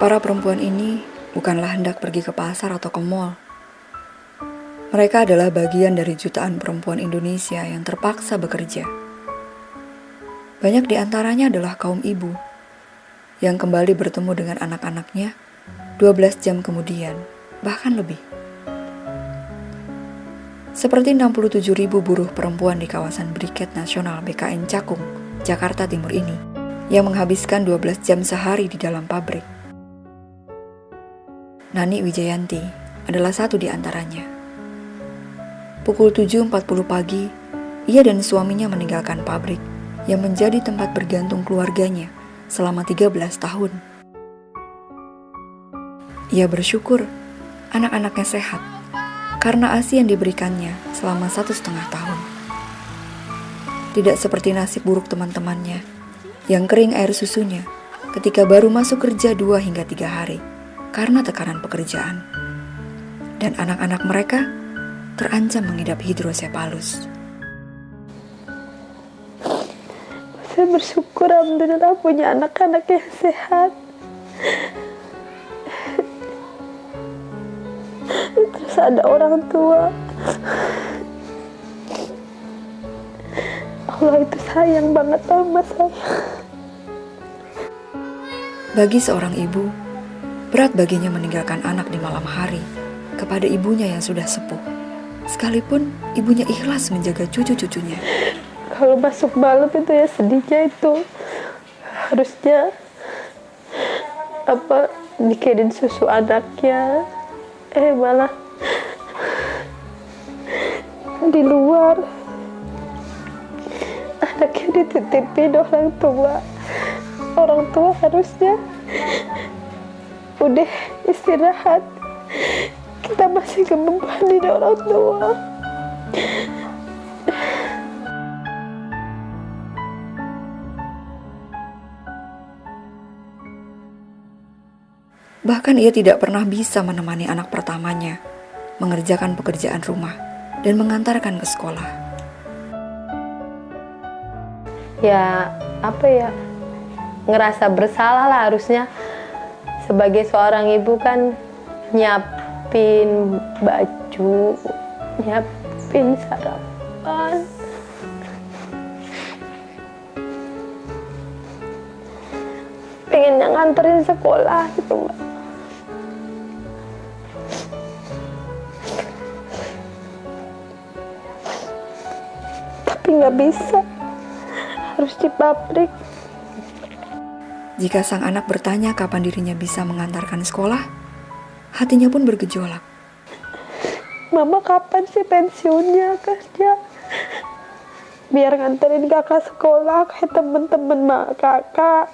Para perempuan ini bukanlah hendak pergi ke pasar atau ke mall. Mereka adalah bagian dari jutaan perempuan Indonesia yang terpaksa bekerja. Banyak di antaranya adalah kaum ibu yang kembali bertemu dengan anak-anaknya 12 jam kemudian, bahkan lebih. Seperti 67.000 buruh perempuan di kawasan Briket Nasional BKN Cakung, Jakarta Timur ini, yang menghabiskan 12 jam sehari di dalam pabrik. Nani Wijayanti adalah satu di antaranya. Pukul 7.40 pagi, ia dan suaminya meninggalkan pabrik yang menjadi tempat bergantung keluarganya selama 13 tahun. Ia bersyukur anak-anaknya sehat karena ASI yang diberikannya selama 1,5 tahun. Tidak seperti nasib buruk teman-temannya yang kering air susunya ketika baru masuk kerja 2 hingga 3 hari karena tekanan pekerjaan. Dan anak-anak mereka terancam mengidap hidrosepalus. Saya bersyukur alhamdulillah punya anak-anak yang sehat. Terus ada orang tua. Allah itu sayang banget sama saya. Bagi seorang ibu, berat baginya meninggalkan anak di malam hari kepada ibunya yang sudah sepuh, sekalipun ibunya ikhlas menjaga cucu-cucunya. Kalau masuk malam itu ya sedihnya itu harusnya bikinin susu anaknya, malah di luar anaknya dititipin orang tua. Orang tua harusnya udah istirahat, kita masih ngebebanin orang tua. Bahkan ia tidak pernah bisa menemani anak pertamanya mengerjakan pekerjaan rumah dan mengantarkan ke sekolah. Ngerasa bersalah lah harusnya. Sebagai seorang ibu kan nyiapin baju, nyiapin sarapan. Pengen yang nganterin sekolah gitu, Mbak. Tapi nggak bisa, harus di pabrik. Jika sang anak bertanya kapan dirinya bisa mengantarkan sekolah, hatinya pun bergejolak. Mama kapan sih pensiunnya kerja? Biar nganterin kakak sekolah kayak temen-temen kakak.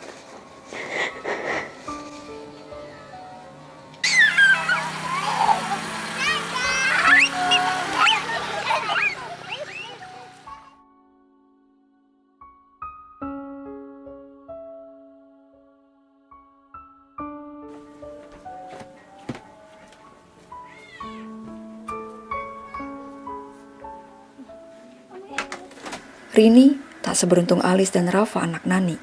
Rini tak seberuntung Alis dan Rafa anak Nani.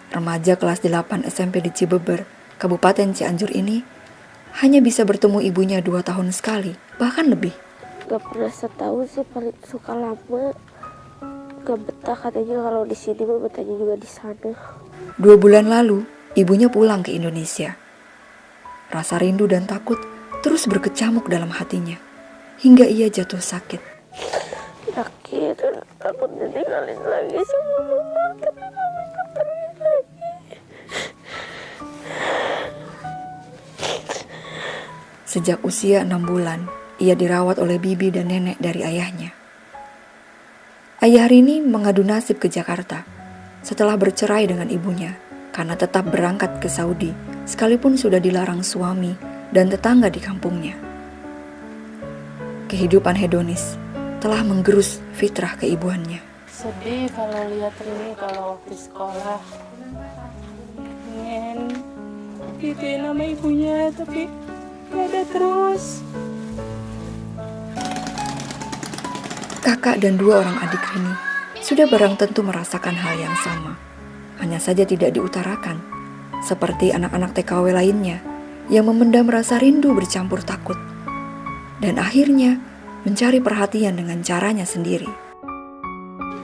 Remaja kelas 8 SMP di Cibeber, Kabupaten Cianjur ini hanya bisa bertemu ibunya 2 tahun sekali, bahkan lebih. Gak pernah setahun sih, paling suka lama. Gak betah katanya kalau di sini, betahnya juga di sana. 2 bulan lalu, ibunya pulang ke Indonesia. Rasa rindu dan takut terus berkecamuk dalam hatinya, hingga ia jatuh sakit. Yakin, takut ditinggalin lagi sama mama, tapi mama gak pergi lagi. Sejak usia 6 bulan, ia dirawat oleh bibi dan nenek dari ayahnya. Ayah Rini mengadu nasib ke Jakarta setelah bercerai dengan ibunya karena tetap berangkat ke Saudi sekalipun sudah dilarang suami dan tetangga di kampungnya. Kehidupan hedonis telah menggerus fitrah keibuannya. Sedih kalau lihat Rini kalau waktu sekolah pengen gituin nama ibunya tapi gak ada terus. Kakak dan 2 orang adik Rini sudah barang tentu merasakan hal yang sama, hanya saja tidak diutarakan seperti anak-anak TKW lainnya yang memendam rasa rindu bercampur takut, dan akhirnya mencari perhatian dengan caranya sendiri.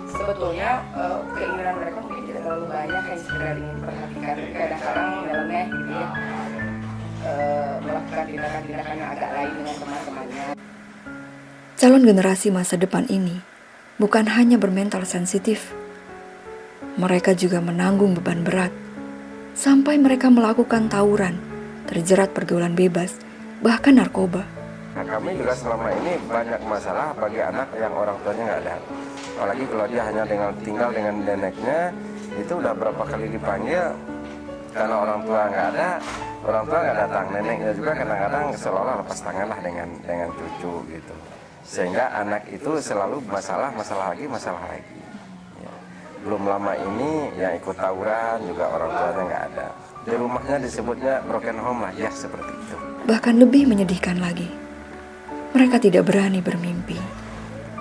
Sebetulnya keinginan mereka mungkin tidak terlalu banyak, hanya sekedar ingin diperhatikan, tapi kadang-kadang dalamnya gitu ya, melakukan tindakan-tindakan yang agak lain dengan teman-temannya. Calon generasi masa depan ini bukan hanya bermental sensitif, mereka juga menanggung beban berat, sampai mereka melakukan tawuran, terjerat pergaulan bebas, bahkan narkoba. Nah, kami juga selama ini banyak masalah bagi anak yang orang tuanya nggak ada. Apalagi kalau dia hanya tinggal dengan neneknya, itu udah berapa kali dipanggil, karena orang tua nggak ada, orang tua nggak datang. Neneknya juga kadang-kadang seolah lepas tangan lah dengan cucu gitu. Sehingga anak itu selalu masalah lagi. Ya. Belum lama ini yang ikut tawuran juga orang tuanya nggak ada. Di rumahnya disebutnya broken home lah, ya seperti itu. Bahkan lebih menyedihkan lagi, mereka tidak berani bermimpi.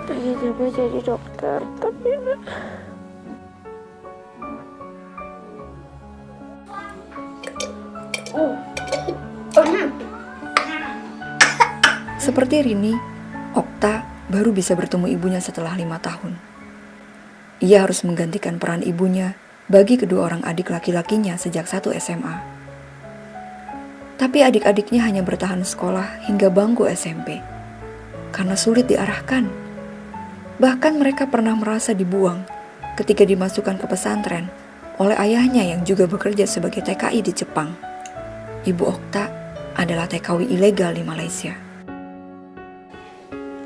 Pengen coba jadi dokter, tapi Seperti Rini, Okta baru bisa bertemu ibunya setelah 5 tahun. Ia harus menggantikan peran ibunya bagi kedua orang adik laki-lakinya sejak 1 SMA. Tapi adik-adiknya hanya bertahan sekolah hingga bangku SMP karena sulit diarahkan. Bahkan mereka pernah merasa dibuang ketika dimasukkan ke pesantren oleh ayahnya yang juga bekerja sebagai TKI di Jepang. Ibu Okta adalah TKW ilegal di Malaysia.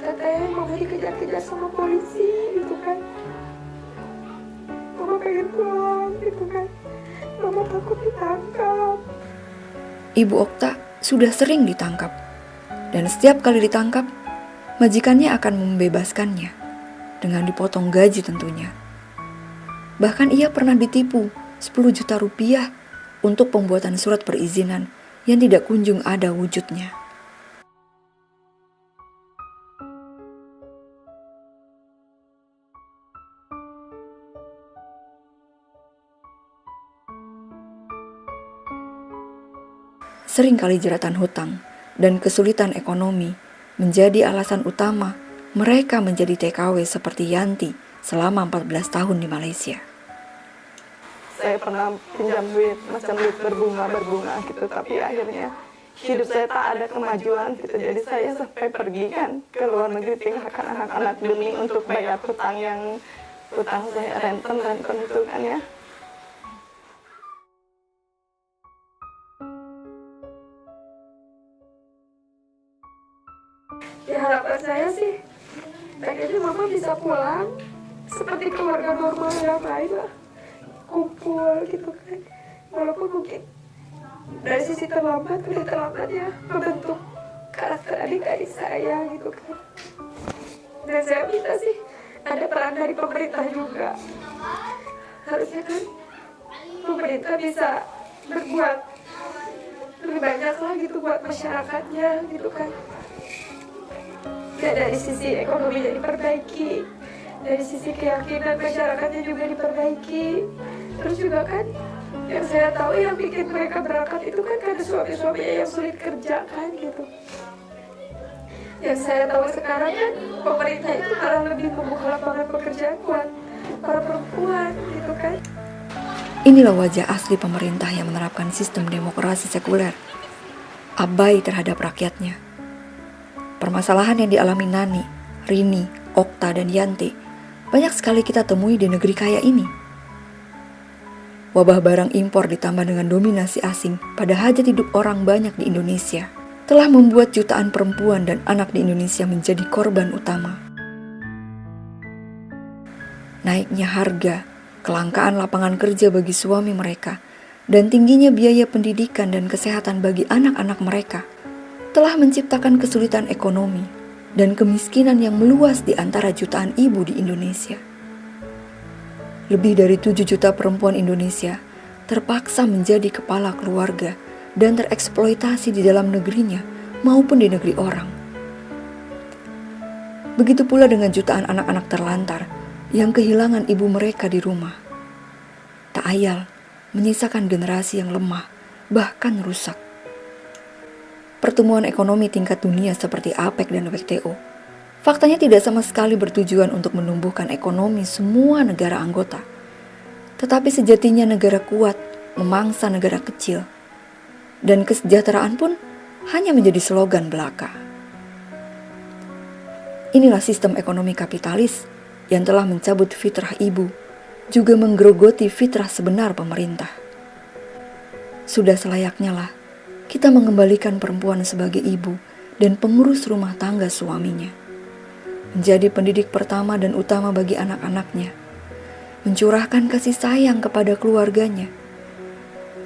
Katanya mama dikejar-kejar sama polisi gitu kan. Mama pengen pulang gitu kan. Mama takut ditangkap. Ibu Okta sudah sering ditangkap, dan setiap kali ditangkap, majikannya akan membebaskannya dengan dipotong gaji tentunya. Bahkan ia pernah ditipu 10 juta rupiah untuk pembuatan surat perizinan yang tidak kunjung ada wujudnya. Seringkali jeratan hutang dan kesulitan ekonomi menjadi alasan utama mereka menjadi TKW seperti Yanti selama 14 tahun di Malaysia. Saya pernah pinjam duit, macam duit berbunga gitu, tapi akhirnya hidup saya tak ada kemajuan gitu. Jadi saya sampai pergi kan ke luar negeri, tinggalkan anak-anak demi untuk bayar hutang saya renten itu kan ya. Ya harapan saya sih, pengennya mama bisa pulang seperti keluarga normal yang lain lah, kumpul gitu kan. Walaupun mungkin dari sisi terlambat, udah terlambat ya membentuk karakter adik-adik saya gitu kan. Dan saya minta sih ada peran dari pemerintah juga. Harusnya kan pemerintah bisa berbuat lebih banyak lah gitu buat masyarakatnya gitu kan. Ya dari sisi ekonominya diperbaiki, dari sisi keyakinan masyarakatnya juga diperbaiki. Terus juga kan yang saya tahu yang bikin mereka berangkat itu kan karena suami-suaminya yang sulit kerja kan gitu. Yang saya tahu sekarang kan pemerintah itu malah lebih membuka lapangan pekerjaan buat para perempuan gitu kan. Inilah wajah asli pemerintah yang menerapkan sistem demokrasi sekuler, abai terhadap rakyatnya. Permasalahan yang dialami Nani, Rini, Okta, dan Yanti banyak sekali kita temui di negeri kaya ini. Wabah barang impor ditambah dengan dominasi asing pada hajat hidup orang banyak di Indonesia telah membuat jutaan perempuan dan anak di Indonesia menjadi korban utama. Naiknya harga, kelangkaan lapangan kerja bagi suami mereka, dan tingginya biaya pendidikan dan kesehatan bagi anak-anak mereka telah menciptakan kesulitan ekonomi dan kemiskinan yang meluas di antara jutaan ibu di Indonesia. Lebih dari 7 juta perempuan Indonesia terpaksa menjadi kepala keluarga dan tereksploitasi di dalam negerinya maupun di negeri orang. Begitu pula dengan jutaan anak-anak terlantar yang kehilangan ibu mereka di rumah. Tak ayal, menyisakan generasi yang lemah, bahkan rusak. Pertumbuhan ekonomi tingkat dunia seperti APEC dan WTO, faktanya tidak sama sekali bertujuan untuk menumbuhkan ekonomi semua negara anggota. Tetapi sejatinya negara kuat memangsa negara kecil, dan kesejahteraan pun hanya menjadi slogan belaka. Inilah sistem ekonomi kapitalis yang telah mencabut fitrah ibu, juga menggerogoti fitrah sebenar pemerintah. Sudah selayaknya lah kita mengembalikan perempuan sebagai ibu dan pengurus rumah tangga suaminya, menjadi pendidik pertama dan utama bagi anak-anaknya, mencurahkan kasih sayang kepada keluarganya,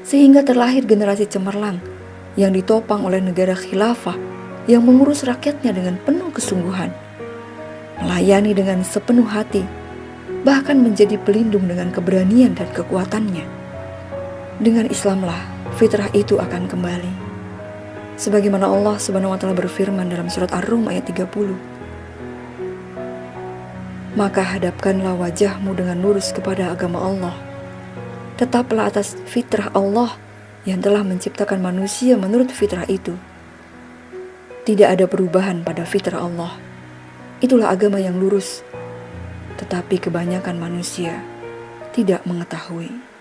sehingga terlahir generasi cemerlang yang ditopang oleh negara khilafah yang mengurus rakyatnya dengan penuh kesungguhan, melayani dengan sepenuh hati, bahkan menjadi pelindung dengan keberanian dan kekuatannya. Dengan Islamlah fitrah itu akan kembali. Sebagaimana Allah Subhanahu wa taala berfirman dalam surat Ar-Rum ayat 30. Maka hadapkanlah wajahmu dengan lurus kepada agama Allah. Tetaplah atas fitrah Allah yang telah menciptakan manusia menurut fitrah itu. Tidak ada perubahan pada fitrah Allah. Itulah agama yang lurus. Tetapi kebanyakan manusia tidak mengetahui.